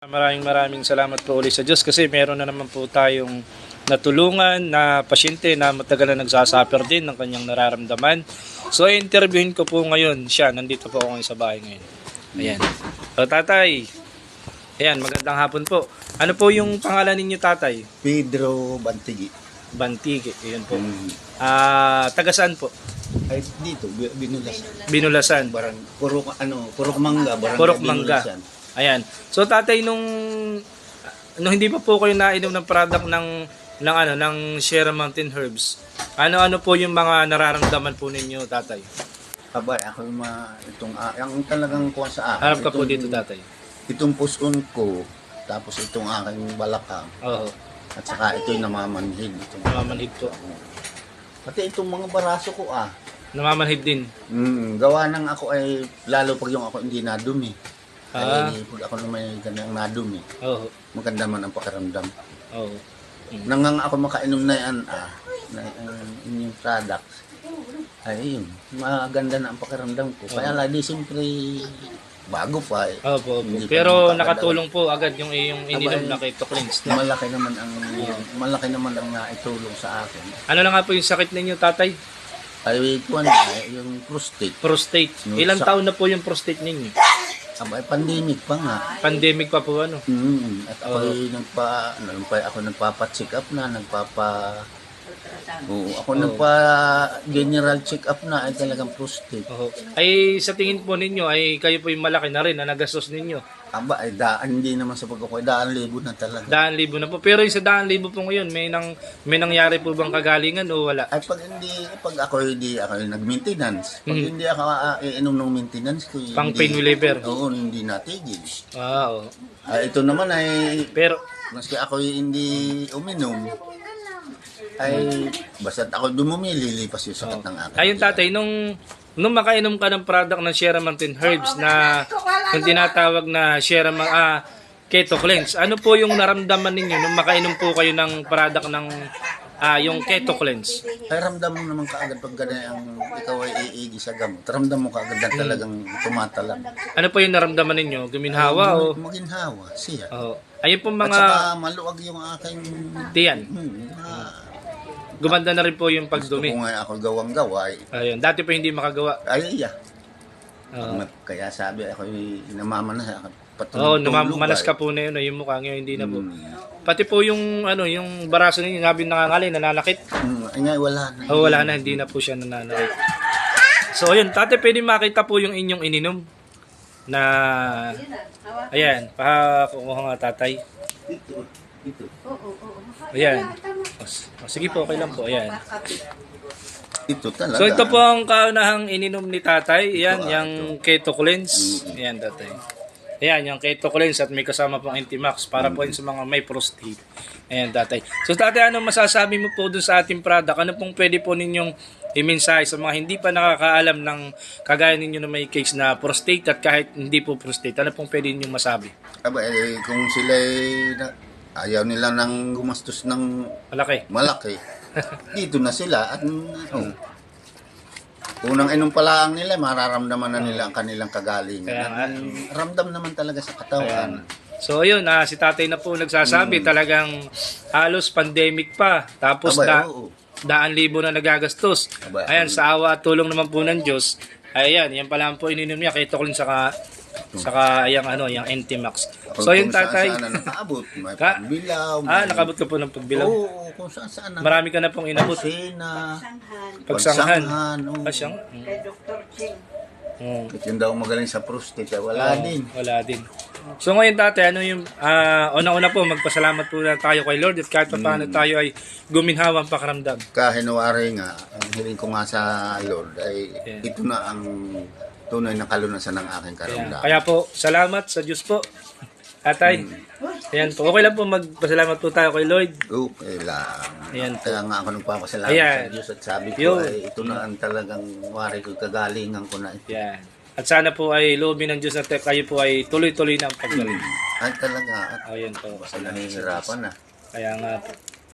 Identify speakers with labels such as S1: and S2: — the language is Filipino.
S1: Maraming salamat po ulit sa Diyos kasi meron na naman po tayong natulungan na pasyente na matagal na nagsasuffer din ng kanyang nararamdaman. So, interviewin ko po ngayon siya. Nandito po ako ngayon sa bahay ngayon. Ayan. So, tatay. Ayan, magandang hapon po. Ano po yung pangalan ninyo, tatay?
S2: Pedro Bantigi.
S1: Bantigi. Ayan po. Taga saan po?
S2: Ay, dito, Binulasan.
S1: Binulasan.
S2: Purok Mangga, barangay
S1: Purok Mangga.
S2: Binulasan.
S1: Ayan. So, tatay, nung hindi pa po kayo nainom ng product ng Sierra Mountain Herbs, ano-ano po yung mga nararamdaman po ninyo, tatay?
S2: Abay, ako yung talagang kuha sa akin.
S1: Harap ka po dito, tatay.
S2: Itong puson ko, tapos itong aking balakang.
S1: Oo.
S2: At saka ito yung namamanhid.
S1: Namamanhid po.
S2: Pati itong mga baraso ko
S1: Namamanhid din.
S2: Gawa ng ako ay, lalo pag yung ako hindi nadumi.
S1: Ah.
S2: Ay, pag ako na may ganyang nadumi,
S1: Oo.
S2: maganda man ang pakiramdam.
S1: Oo.
S2: Nangang ako makainom na yan, na inyong products, ay yun, maganda na ang pakiramdam ko. Kaya lagi siyempre, bago pa
S1: Opo.
S2: Hindi pa
S1: Pero
S2: naman
S1: nakatulong po agad yung ininom na Keto Cleanse.
S2: malaki naman ang naitulong sa akin.
S1: Ano na nga po yung sakit ninyo, tatay?
S2: Ay, yung prostate.
S1: Prostate. Ilang taon na po yung prostate ninyo?
S2: Ay, pandemic pa nga.
S1: Pandemic pa po ano?
S2: At ako nagpapa-check up na, nagpa-general check up na, ay talagang prostate.
S1: Ay sa tingin po ninyo ay kayo po yung malaki na rin na nagastos ninyo.
S2: Ay hindi naman sa pagkukuha, 100,000 na talaga.
S1: 100,000 na po. Pero yung sa 100,000 po ngayon, may nangyari po bang kagalingan o wala?
S2: Ay pag ako hindi ako nag-maintenance, pag hindi ako iinom ng maintenance ko,
S1: Pang pain reliever.
S2: Oo, hindi natigil.
S1: Oo.
S2: Ito naman ay,
S1: Pero,
S2: maski ako hindi uminom, ay basta't ako dumumi, lilipas yung sakit ng akin.
S1: ayun tatay, nung makainom ka ng product ng Sierra Mountain Herbs na yung tinatawag na Keto Cleanse, ano po yung naramdaman ninyo nung makainom po kayo ng product ng yung Keto Cleanse?
S2: Ay ramdam mo naman kaagad pag ganyan ang ikaw ay iigi sa gamot. Ramdam mo kaagad na talagang tumatalag.
S1: Ano po yung naramdaman ninyo? Guminhawa o?
S2: Maginhawa siya.
S1: Oh. Ayun po
S2: At
S1: mga
S2: saka maluwag yung aking
S1: tiyan. Gumanda na rin po yung pagdumi.
S2: Kung ako gawang-gawa,
S1: Ayun, dati po hindi makagawa.
S2: ay iya.
S1: Oo.
S2: Kaya sabi ako namamanas
S1: Manas ka po na yun, yung mukha ngayon hindi na po. Pati po yung yung baraso ninyo, sabi nangangalay, nananakit.
S2: Ay wala na.
S1: Wala na, hindi na po siya nananakit. So ayun, tate, pwede makita po yung inyong ininom na ayan, pakukuha nga tatay.
S2: Ito.
S1: Ayan. Sige po, okay lang po. Ayan.
S2: Ito talaga.
S1: So ito po ang kaunahang ininom ni tatay. Ayan, yung Keto Cleanse. Ayan, tatay. Ayan, yung Keto Cleanse at may kasama pong Antimax para po yun sa mga may prostate. Ayan, tatay. So tatay, ano masasabi mo po dun sa ating product? Ano pong pwede po ninyong i-mensahe sa mga hindi pa nakakaalam ng kagaya ninyo na may case na prostate at kahit hindi po prostate? Ano pong pwede ninyong masabi?
S2: Kung sila ayaw nila nang gumastos ng malaki. Dito na sila at unang inom pa lang nila, mararamdaman na nila ang kanilang kagalingan. Ramdam naman talaga sa katawan.
S1: So ayun, si tatay na po nagsasabi talagang halos pandemic pa. Tapos 100,000 na nagagastos. Ayan, sa awa at tulong naman po ng Diyos. Ayan, yan pala po ininom niya. Keto Cleanse saka yung Antimax. So yung tatay,
S2: saan nakaabot, may pagbilaw.
S1: nakabot ka po ng pagbilaw.
S2: Oo, kung saan.
S1: Marami ka na pong inabot. Pagsanghan. Pasyang.
S2: Yung daw magaling sa prostate, wala din.
S1: Wala din. So ngayon tatay, una-una po magpasalamat po na tayo kay Lord at kahit paano tayo ay guminhawa ang pakaramdam.
S2: Kahinawari nga, ang hiling ko nga sa Lord ay ito na ang tunay na kalunasan ng aking karamdaman.
S1: Kaya po, salamat sa Diyos po. Tatay, ayan po. Okay lang po magpasalamat po tayo kay Lord.
S2: Okay lang.
S1: Ayan po.
S2: Kaya nga ako nagpapasalamat sa Diyos at sabi ko ay ito na ang talagang wari ko, kagalingan ko na ito.
S1: Ayan. At sana po ay loobin ng Diyos na kayo po ay tuloy-tuloy na ang paggaling.
S2: Ay talaga.
S1: Ayan po.
S2: Basta nahihirapan na.
S1: Kaya nga po.